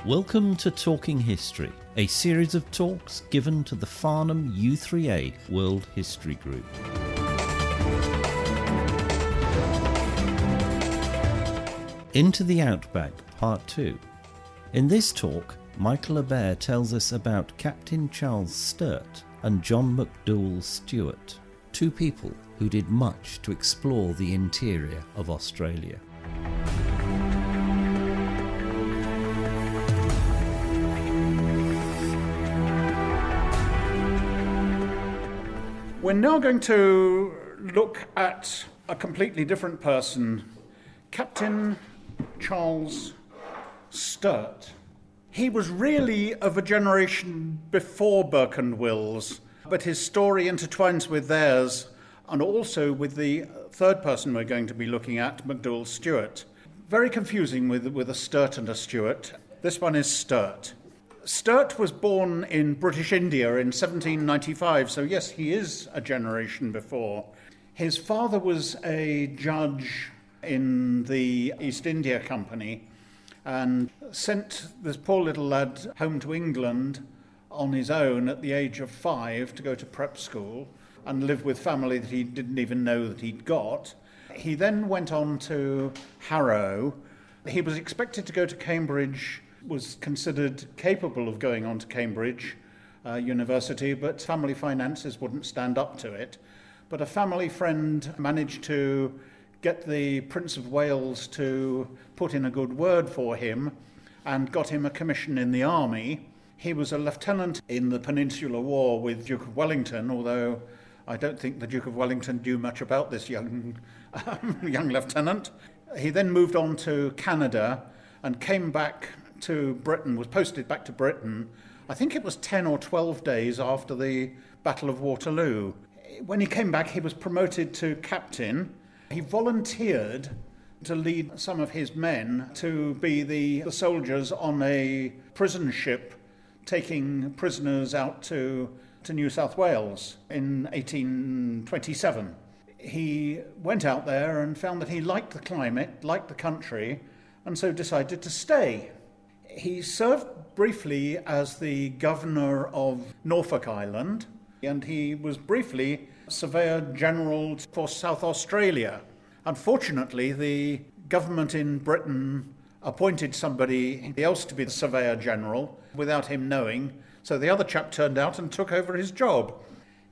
Welcome to Talking History, a series of talks given to the Farnham U3A World History Group. Into the Outback, Part 2. In this talk, Michael Abare tells us about Captain Charles Sturt and John McDouall Stuart, two people who did much to explore the interior of Australia. We're now going to look at a completely different person, Captain Charles Sturt. He was really of a generation before Burke and Wills, but his story intertwines with theirs and also with the third person we're going to be looking at, McDouall Stuart. Very confusing with a Sturt and a Stuart. This one is Sturt. Sturt was born in British India in 1795, so yes, he is a generation before. His father was a judge in the East India Company and sent this poor little lad home to England on his own at the age of 5 to go to prep school and live with family that he didn't even know that he'd got. He then went on to Harrow. He was expected to go to Cambridge, was considered capable of going on to Cambridge University, but family finances wouldn't stand up to it. But a family friend managed to get the Prince of Wales to put in a good word for him and got him a commission in the army. He was a lieutenant in the Peninsular War with Duke of Wellington, although I don't think the Duke of Wellington knew much about this young lieutenant. He then moved on to Canada and came back to Britain, was posted back to Britain. I think it was 10 or 12 days after the Battle of Waterloo. When he came back, he was promoted to captain. He volunteered to lead some of his men to be the soldiers on a prison ship taking prisoners out to New South Wales in 1827. He went out there and found that he liked the climate, liked the country, and so decided to stay. He served briefly as the governor of Norfolk Island, and he was briefly Surveyor General for South Australia. Unfortunately, the government in Britain appointed somebody else to be the Surveyor General without him knowing, so the other chap turned out and took over his job.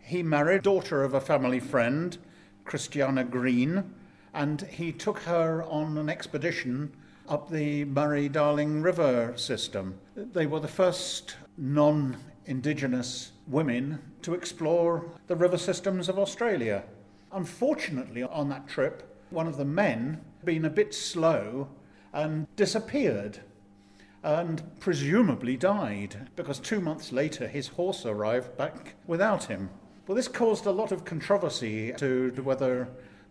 He married daughter of a family friend, Christiana Green, and he took her on an expedition up the Murray-Darling River system. They were the first non-Indigenous women to explore the river systems of Australia. Unfortunately, on that trip, one of the men had been a bit slow and disappeared and presumably died because 2 months later his horse arrived back without him. Well, this caused a lot of controversy to whether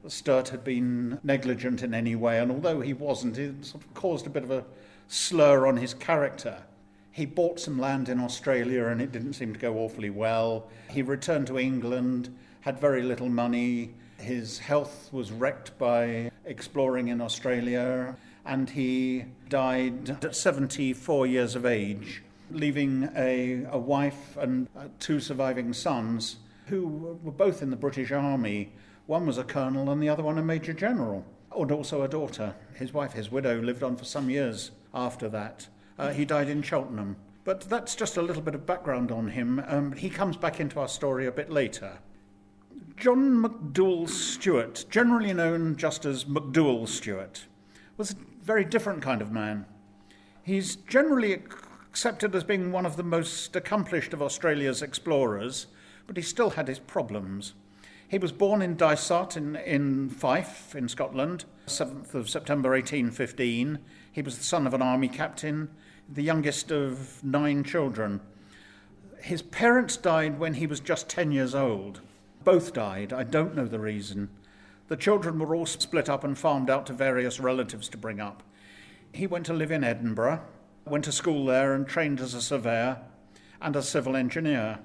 Sturt had been negligent in any way, and although he wasn't, it sort of caused a bit of a slur on his character. He bought some land in Australia and it didn't seem to go awfully well. He returned to England, had very little money. His health was wrecked by exploring in Australia, and he died at 74 years of age, leaving a wife and 2 surviving sons who were both in the British Army. One was a colonel and the other one a major general, and also a daughter. His wife, his widow, lived on for some years after that. He died in Cheltenham. But that's just a little bit of background on him. He comes back into our story a bit later. John McDouall Stuart, generally known just as McDouall Stuart, was a very different kind of man. He's generally accepted as being one of the most accomplished of Australia's explorers, but he still had his problems. He was born in Dysart in Fife, in Scotland, 7th of September 1815. He was the son of an army captain, the youngest of 9 children. His parents died when he was just 10 years old. Both died. I don't know the reason. The children were all split up and farmed out to various relatives to bring up. He went to live in Edinburgh, went to school there and trained as a surveyor and a civil engineer.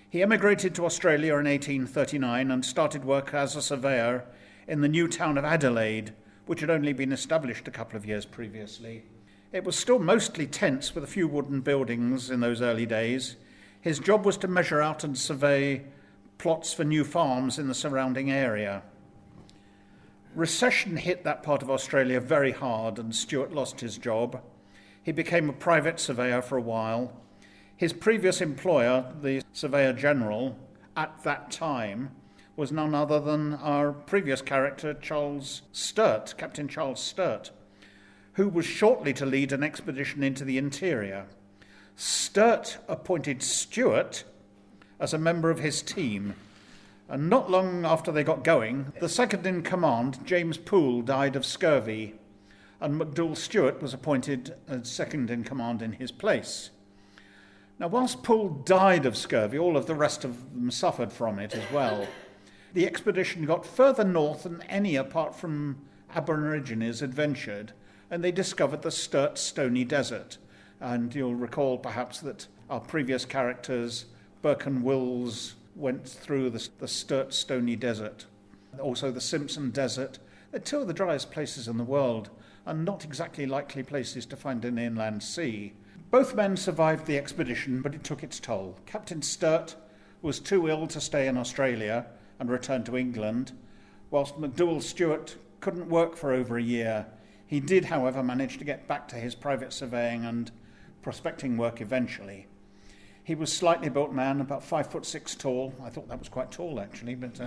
He emigrated to Australia in 1839 and started work as a surveyor in the new town of Adelaide, which had only been established a couple of years previously. It was still mostly tents with a few wooden buildings in those early days. His job was to measure out and survey plots for new farms in the surrounding area. Recession hit that part of Australia very hard and Stuart lost his job. He became a private surveyor for a while. His previous employer, the Surveyor General, at that time, was none other than our previous character, Charles Sturt, Captain Charles Sturt, who was shortly to lead an expedition into the interior. Sturt appointed Stuart as a member of his team, and not long after they got going, the second in command, James Poole, died of scurvy, and McDouall Stuart was appointed as second in command in his place. Now, whilst Poole died of scurvy, all of the rest of them suffered from it as well. The expedition got further north than any apart from Aborigines had ventured, and they discovered the Sturt Stony Desert. And you'll recall perhaps that our previous characters, Burke and Wills, went through the Sturt Stony Desert. Also the Simpson Desert. They're two of the driest places in the world, and not exactly likely places to find an inland sea. Both men survived the expedition, but it took its toll. Captain Sturt was too ill to stay in Australia and return to England, whilst McDouall Stuart couldn't work for over a year. He did, however, manage to get back to his private surveying and prospecting work eventually. He was a slightly built man, about 5'6" tall. I thought that was quite tall, actually, but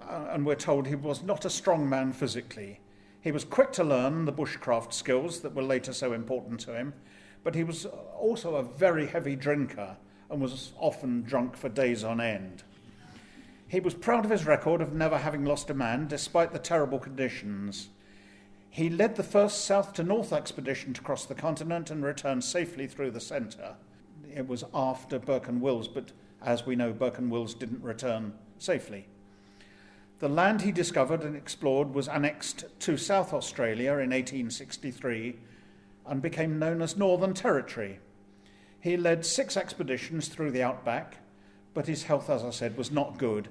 and we're told he was not a strong man physically. He was quick to learn the bushcraft skills that were later so important to him, but he was also a very heavy drinker and was often drunk for days on end. He was proud of his record of never having lost a man, despite the terrible conditions. He led the first south to north expedition to cross the continent and returned safely through the centre. It was after Burke and Wills, but as we know, Burke and Wills didn't return safely. The land he discovered and explored was annexed to South Australia in 1863 and became known as Northern Territory. He led 6 expeditions through the Outback, but his health, as I said, was not good.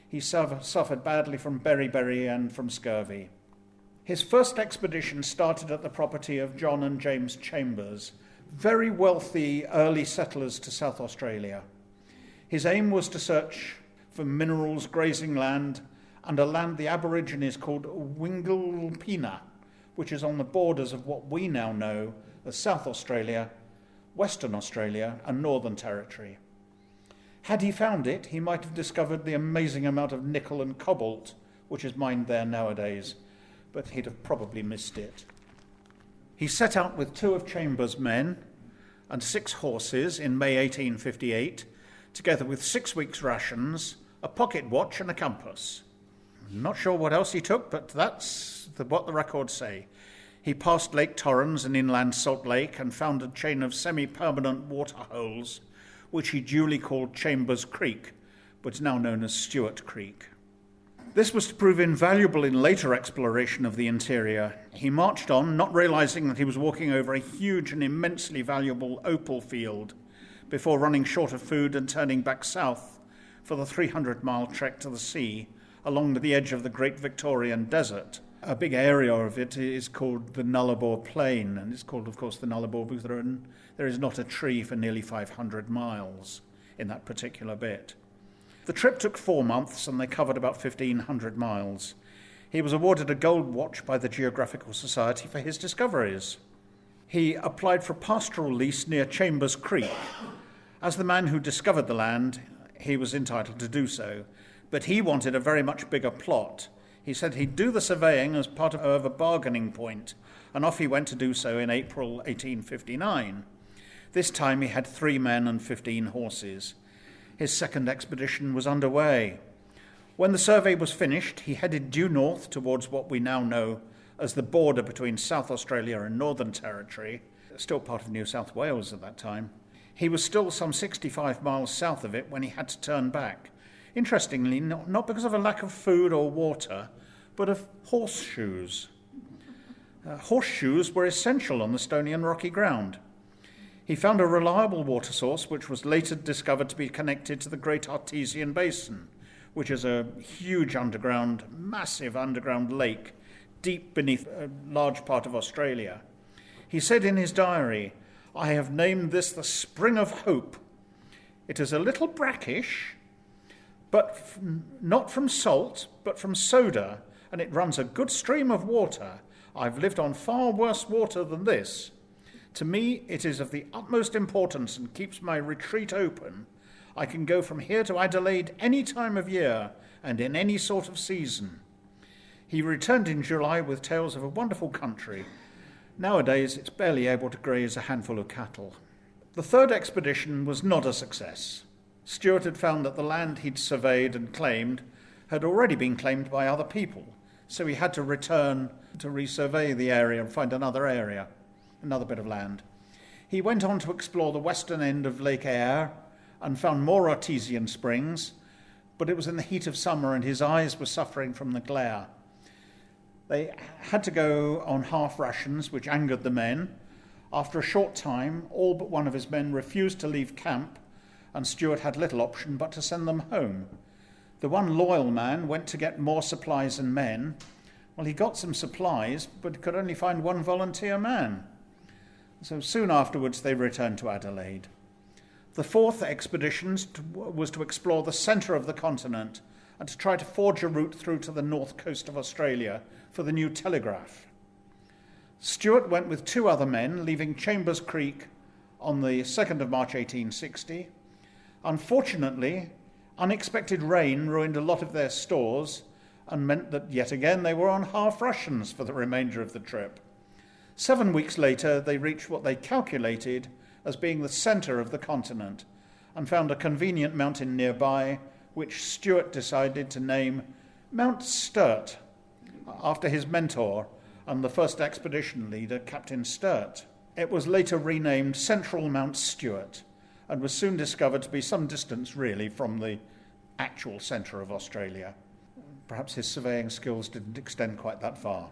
He suffered badly from beriberi and from scurvy. His first expedition started at the property of John and James Chambers, very wealthy early settlers to South Australia. His aim was to search for minerals, grazing land, and a land the Aborigines called Wingalpina, which is on the borders of what we now know as South Australia, Western Australia, and Northern Territory. Had he found it, he might have discovered the amazing amount of nickel and cobalt which is mined there nowadays, but he'd have probably missed it. He set out with 2 of Chambers' men and 6 horses in May 1858, together with 6 weeks' rations, a pocket watch and a compass. I'm not sure what else he took, but that's what the records say. He passed Lake Torrens and inland Salt Lake and found a chain of semi-permanent water holes, which he duly called Chambers Creek, but is now known as Stuart Creek. This was to prove invaluable in later exploration of the interior. He marched on, not realizing that he was walking over a huge and immensely valuable opal field, before running short of food and turning back south for the 300-mile trek to the sea along the edge of the Great Victorian Desert. A big area of it is called the Nullarbor Plain, and it's called, of course, the Nullarbor because there is not a tree for nearly 500 miles in that particular bit. The trip took 4 months, and they covered about 1,500 miles. He was awarded a gold watch by the Geographical Society for his discoveries. He applied for a pastoral lease near Chambers Creek. As the man who discovered the land, he was entitled to do so, but he wanted a very much bigger plot. He said he'd do the surveying as part of a bargaining point, and off he went to do so in April 1859. This time he had 3 men and 15 horses. His second expedition was underway. When the survey was finished, he headed due north towards what we now know as the border between South Australia and Northern Territory, still part of New South Wales at that time. He was still some 65 miles south of it when he had to turn back. Interestingly, not because of a lack of food or water, but of horseshoes. Horseshoes were essential on the stony and rocky ground. He found a reliable water source, which was later discovered to be connected to the Great Artesian Basin, which is a huge massive underground lake deep beneath a large part of Australia. He said in his diary, "I have named this the Spring of Hope. It is a little brackish, but not from salt, but from soda, and it runs a good stream of water. I've lived on far worse water than this. To me, it is of the utmost importance and keeps my retreat open. I can go from here to Adelaide any time of year and in any sort of season." He returned in July with tales of a wonderful country. Nowadays, it's barely able to graze a handful of cattle. The third expedition was not a success. Stuart had found that the land he'd surveyed and claimed had already been claimed by other people, so he had to return to resurvey the area and find another bit of land. He went on to explore the western end of Lake Eyre and found more artesian springs, but it was in the heat of summer and his eyes were suffering from the glare. They had to go on half rations, which angered the men. After a short time, all but one of his men refused to leave camp, and Stuart had little option but to send them home. The one loyal man went to get more supplies and men. Well, he got some supplies, but could only find one volunteer man. So soon afterwards they returned to Adelaide. The fourth expedition was to explore the centre of the continent and to try to forge a route through to the north coast of Australia for the new telegraph. Stuart went with two other men, leaving Chambers Creek on the 2nd of March 1860. Unfortunately, unexpected rain ruined a lot of their stores and meant that yet again they were on half rations for the remainder of the trip. 7 weeks later, they reached what they calculated as being the centre of the continent and found a convenient mountain nearby, which Stuart decided to name Mount Sturt, after his mentor and the first expedition leader, Captain Sturt. It was later renamed Central Mount Stuart and was soon discovered to be some distance, really, from the actual centre of Australia. Perhaps his surveying skills didn't extend quite that far.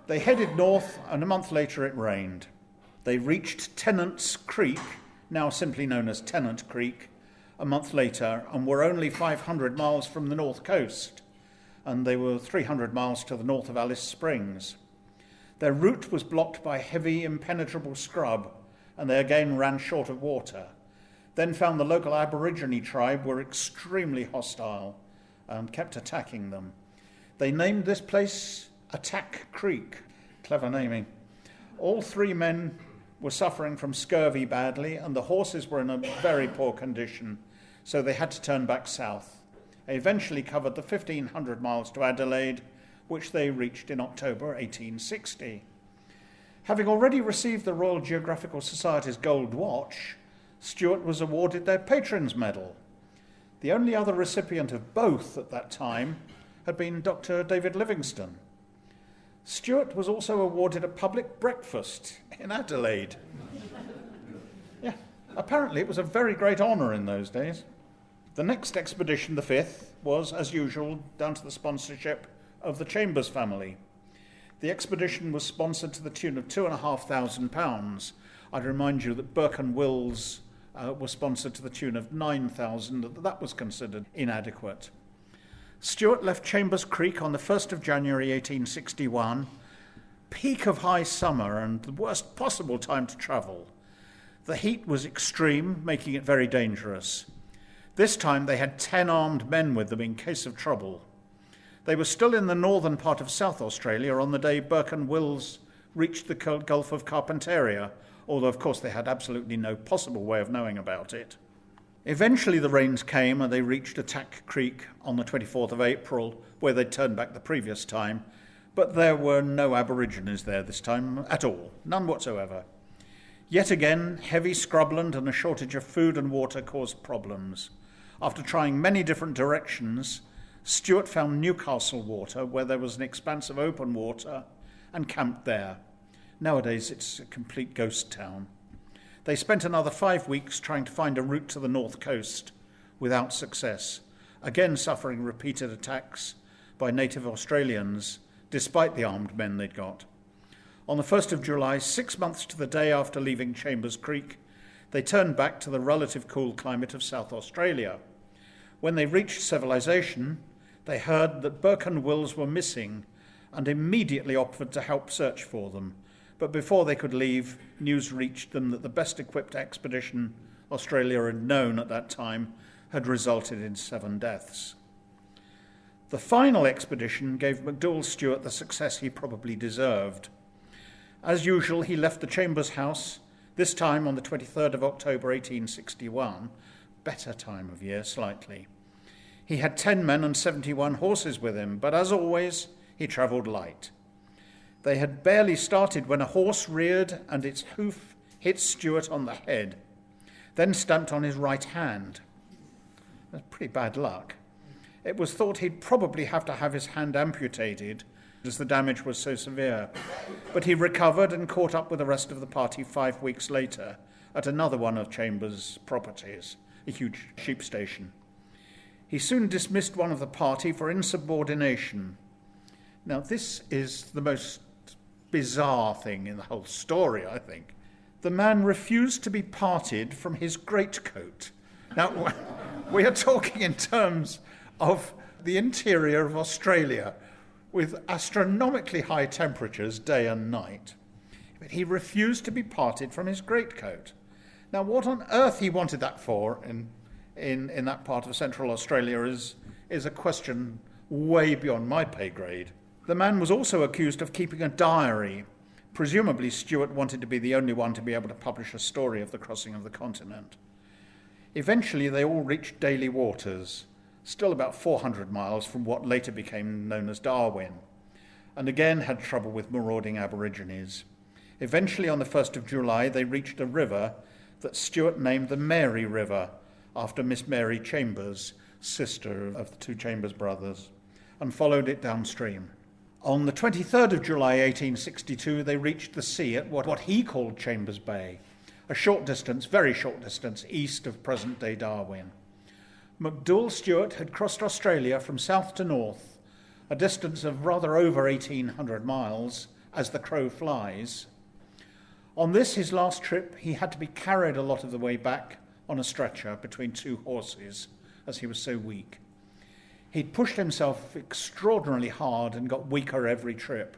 They headed north, and a month later it rained. They reached Tennant's Creek, now simply known as Tennant Creek, a month later, and were only 500 miles from the north coast, and they were 300 miles to the north of Alice Springs. Their route was blocked by heavy, impenetrable scrub, and they again ran short of water. Then found the local Aborigine tribe were extremely hostile and kept attacking them. They named this place Attack Creek. Clever naming. All three men were suffering from scurvy badly, and the horses were in a very poor condition, so they had to turn back south. They eventually covered the 1,500 miles to Adelaide, which they reached in October 1860. Having already received the Royal Geographical Society's Gold Watch, Stuart was awarded their Patron's Medal. The only other recipient of both at that time had been Dr. David Livingstone. Stuart was also awarded a public breakfast in Adelaide. Yeah, apparently it was a very great honour in those days. The next expedition, the fifth, was, as usual, down to the sponsorship of the Chambers family. The expedition was sponsored to the tune of £2,500. I'd remind you that Burke and Wills was sponsored to the tune of £9,000. That was considered inadequate. Stuart left Chambers Creek on the 1st of January 1861, peak of high summer and the worst possible time to travel. The heat was extreme, making it very dangerous. This time they had 10 armed men with them in case of trouble. They were still in the northern part of South Australia on the day Burke and Wills reached the Gulf of Carpentaria, although of course they had absolutely no possible way of knowing about it. Eventually the rains came and they reached Attack Creek on the 24th of April, where they'd turned back the previous time, but there were no Aborigines there this time at all, none whatsoever. Yet again, heavy scrubland and a shortage of food and water caused problems. After trying many different directions, Stuart found Newcastle Water, where there was an expanse of open water, and camped there. Nowadays it's a complete ghost town. They spent another 5 weeks trying to find a route to the north coast, without success, again suffering repeated attacks by native Australians, despite the armed men they'd got. On the 1st of July, 6 months to the day after leaving Chambers Creek, they turned back to the relative cool climate of South Australia. When they reached civilization, they heard that Burke and Wills were missing, and immediately offered to help search for them. But before they could leave, news reached them that the best equipped expedition Australia had known at that time had resulted in 7 deaths. The final expedition gave McDouall Stuart the success he probably deserved. As usual, he left the Chambers house, this time on the 23rd of October 1861, better time of year slightly. He had 10 men and 71 horses with him, but as always, he travelled light. They had barely started when a horse reared and its hoof hit Stuart on the head, then stamped on his right hand. That's pretty bad luck. It was thought he'd probably have to have his hand amputated, as the damage was so severe. But he recovered and caught up with the rest of the party 5 weeks later at another one of Chambers' properties, a huge sheep station. He soon dismissed one of the party for insubordination. Now, this is the most bizarre thing in the whole story, I think. The man refused to be parted from his greatcoat. Now, we are talking in terms of the interior of Australia with astronomically high temperatures day and night. But he refused to be parted from his greatcoat. Now, what on earth he wanted that for in that part of Central Australia is a question way beyond my pay grade. The man was also accused of keeping a diary. Presumably, Stuart wanted to be the only one to be able to publish a story of the crossing of the continent. Eventually, they all reached Daly Waters, still about 400 miles from what later became known as Darwin, and again had trouble with marauding Aborigines. Eventually, on the 1st of July, they reached a river that Stuart named the Mary River, after Miss Mary Chambers, sister of the 2 Chambers brothers, and followed it downstream. On the 23rd of July 1862, they reached the sea at what he called Chambers Bay, a short distance, very short distance, east of present-day Darwin. McDouall Stuart had crossed Australia from south to north, a distance of rather over 1,800 miles, as the crow flies. On this, his last trip, he had to be carried a lot of the way back on a stretcher between 2 horses, as he was so weak. He'd pushed himself extraordinarily hard and got weaker every trip.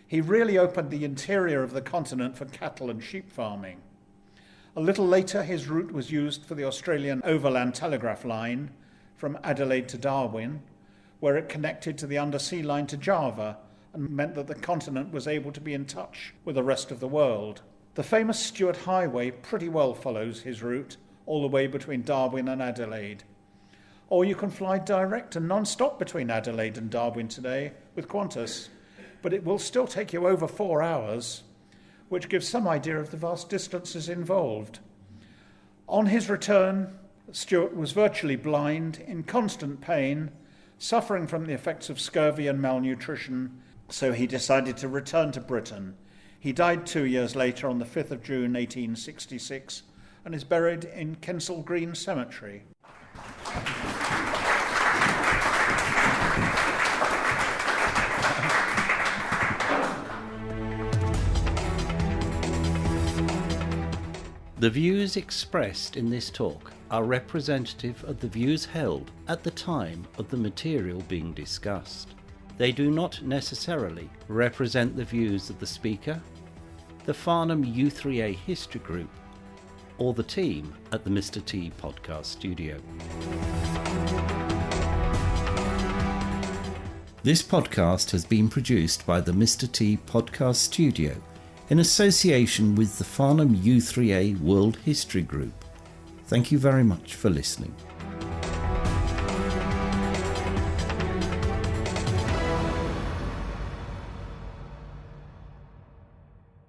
He really opened the interior of the continent for cattle and sheep farming. A little later, his route was used for the Australian overland telegraph line from Adelaide to Darwin, where it connected to the undersea line to Java and meant that the continent was able to be in touch with the rest of the world. The famous Stuart Highway pretty well follows his route all the way between Darwin and Adelaide. Or you can fly direct and non-stop between Adelaide and Darwin today with Qantas, but it will still take you over 4 hours, which gives some idea of the vast distances involved. On his return, Stuart was virtually blind, in constant pain, suffering from the effects of scurvy and malnutrition, so he decided to return to Britain. He died 2 years later on the 5th of June 1866 and is buried in Kensal Green Cemetery. The views expressed in this talk are representative of the views held at the time of the material being discussed. They do not necessarily represent the views of the speaker, the Farnham U3A History Group, or the team at the Mr. T Podcast Studio. This podcast has been produced by the Mr. T Podcast Studio in association with the Farnham U3A World History Group. Thank you very much for listening.